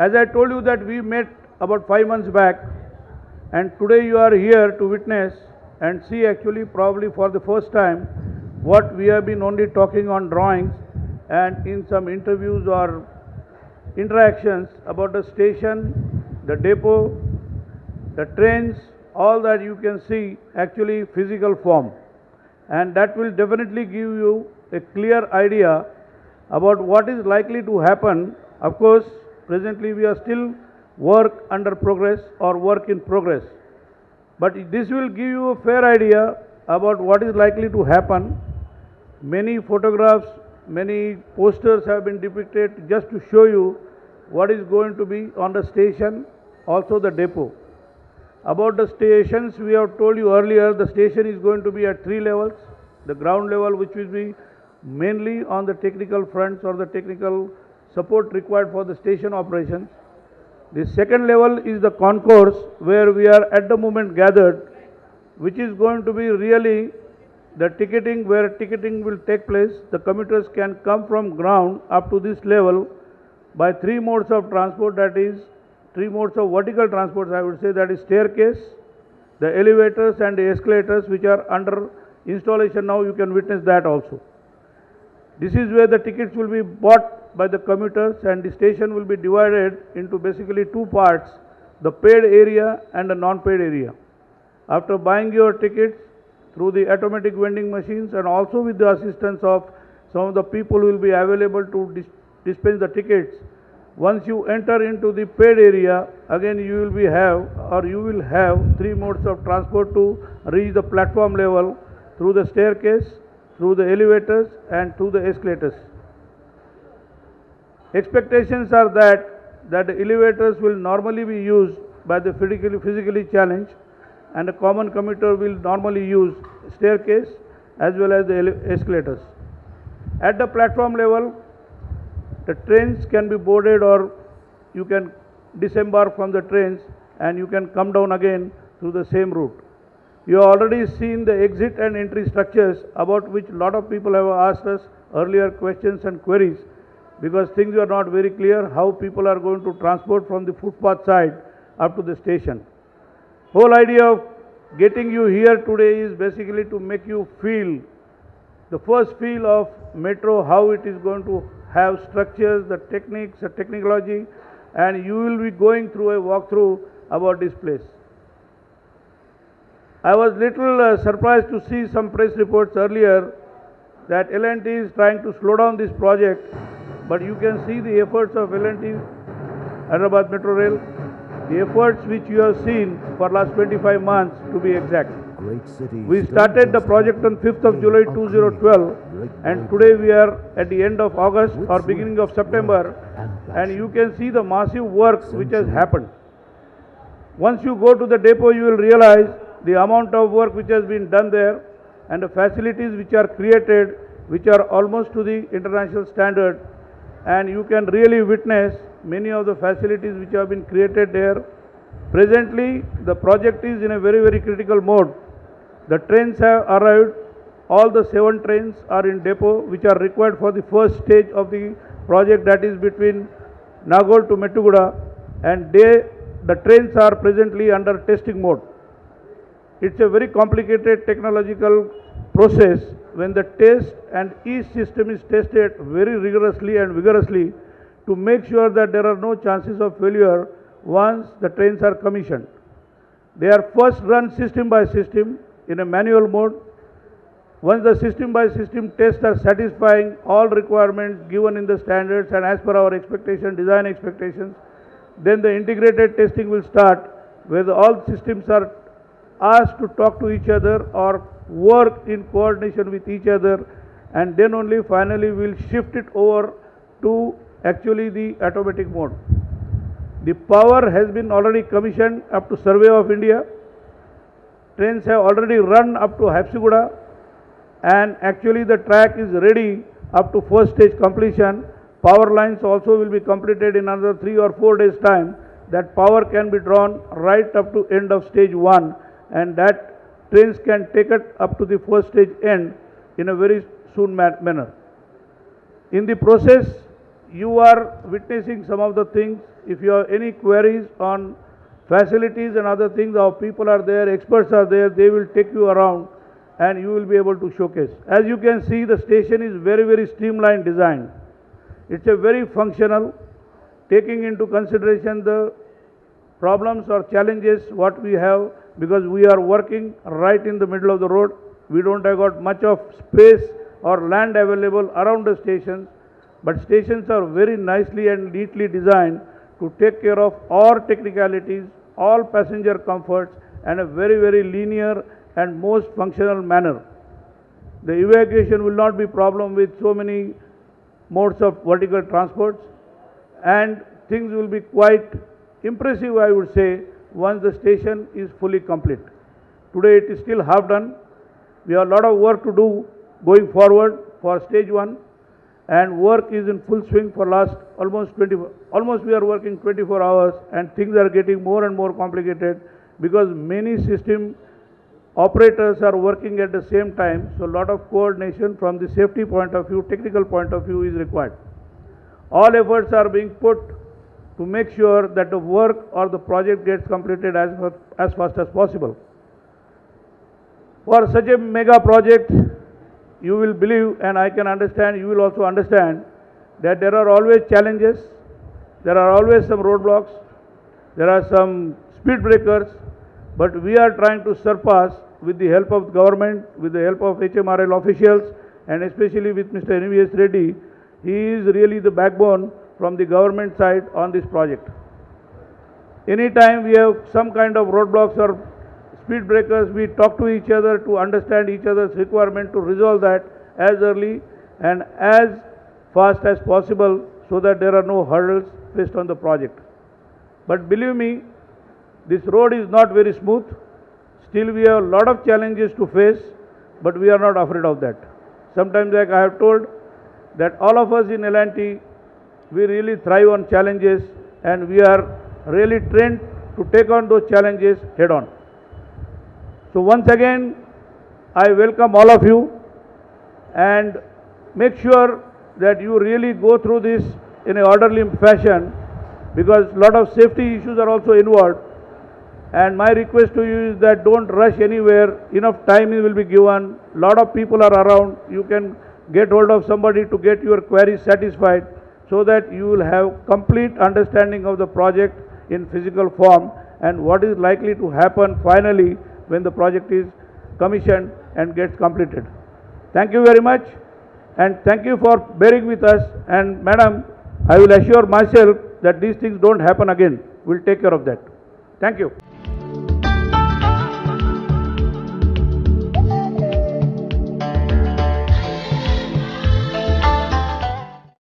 As I told you that we met about 5 months back, and today you are here to witness and see actually probably for the first time what we have been only talking on drawings and in some interviews or interactions about the station, the depot, the trains, all that you can see actually physical form. And that will definitely give you a clear idea about what is likely to happen. Of course, presently we are still work under progress or work in progress. But this will give you a fair idea about what is likely to happen. Many photographs, many posters have been depicted just to show you what is going to be on the station, also the depot. About the stations, we have told you earlier, the station is going to be at 3 levels. The ground level, which will be mainly on the technical fronts or the technical support required for the station operations. The second level is the concourse, where we are at the moment gathered, which is going to be really the ticketing, where ticketing will take place. The commuters can come from ground up to this level by 3 modes of transport, that is 3 modes of vertical transports, I would say, that is staircase, the elevators and the escalators, which are under installation now. You can witness that also. This is where the tickets will be bought by the commuters, and the station will be divided into basically 2 parts, the paid area and the non-paid area. After buying your tickets through the automatic vending machines and also with the assistance of some of the people who will be available to dispense the tickets, once you enter into the paid area, again you will have 3 modes of transport to reach the platform level through the staircase, through the elevators and through the escalators. Expectations are that the elevators will normally be used by the physically challenged, and a common commuter will normally use staircase as well as the escalators. At the platform level, the trains can be boarded, or you can disembark from the trains and you can come down again through the same route. You have already seen the exit and entry structures, about which a lot of people have asked us earlier questions and queries, because things are not very clear how people are going to transport from the footpath side up to the station. Whole idea of getting you here today is basically to make you feel the first feel of metro, how it is going to have structures, the techniques, the technology, and you will be going through a walkthrough about this place. I was little surprised to see some press reports earlier that L&T is trying to slow down this project, but you can see the efforts of L&T, Hyderabad Metro Rail, the efforts which you have seen for last 25 months to be exact. We started the project on 5th of July 2012, and today we are at the end of August or beginning of September, and you can see the massive work which has happened. Once you go to the depot, you will realize the amount of work which has been done there, and the facilities which are created, which are almost to the international standard, and you can really witness many of the facilities which have been created there. Presently, the project is in a very, very critical mode. The trains have arrived. All the 7 trains are in depot, which are required for the first stage of the project, that is between Nagol to Mettuguda, and the trains are presently under testing mode. It's a very complicated technological process when the test and each system is tested very rigorously and vigorously to make sure that there are no chances of failure once the trains are commissioned. They are first run system by system in a manual mode. Once the system by system tests are satisfying all requirements given in the standards and as per our expectation, design expectations, then the integrated testing will start, where all systems are asked to talk to each other or work in coordination with each other, and then only finally we'll shift it over to actually the automatic mode. The power has been already commissioned up to Survey of India. Trains have already run up to Habsiguda, and actually the track is ready up to first stage completion. Power lines also will be completed in another 3 or 4 days time. That power can be drawn right up to end of stage 1, and that trains can take it up to the first stage end in a very soon manner. In the process, you are witnessing some of the things if you have any queries on facilities and other things, our people are there, experts are there, they will take you around and you will be able to showcase. As you can see, the station is very streamlined design. It's a very functional, taking into consideration the problems or challenges what we have, because we are working right in the middle of the road. We don't have got much of space or land available around the stations, but stations are very nicely and neatly designed to take care of all technicalities, all passenger comforts, and a very linear and most functional manner. The evacuation will not be problem with so many modes of vertical transports, and things will be quite impressive, I would say, once the station is fully complete. Today it is still half done. We have a lot of work to do going forward for stage 1, and work is in full swing for last almost we are working 24 hours, and things are getting more and more complicated because many system operators are working at the same time, so a lot of coordination from the safety point of view, technical point of view is required. All efforts are being put to make sure that the work or the project gets completed as fast as possible. For such a mega project, you will believe, and I can understand, you will also understand, that there are always challenges, there are always some roadblocks, there are some speed breakers, but we are trying to surpass with the help of government, with the help of HMRL officials, and especially with Mr. NVS Reddy. He is really the backbone from the government side on this project. Anytime we have some kind of roadblocks or speed breakers, we talk to each other to understand each other's requirement to resolve that as early and as fast as possible, so that there are no hurdles faced on the project. But believe me, this road is not very smooth. Still we have a lot of challenges to face, but we are not afraid of that. Sometimes, like I have told, that all of us in L&T, we really thrive on challenges, and we are really trained to take on those challenges head on. So once again, I welcome all of you, and make sure that you really go through this in an orderly fashion, because a lot of safety issues are also involved. And my request to you is that don't rush anywhere. Enough time will be given. A lot of people are around. You can get hold of somebody to get your queries satisfied, so that you will have complete understanding of the project in physical form and what is likely to happen finally when the project is commissioned and gets completed. Thank you very much, and thank you for bearing with us. And madam, I will assure myself that these things don't happen again. We'll take care of that. Thank you.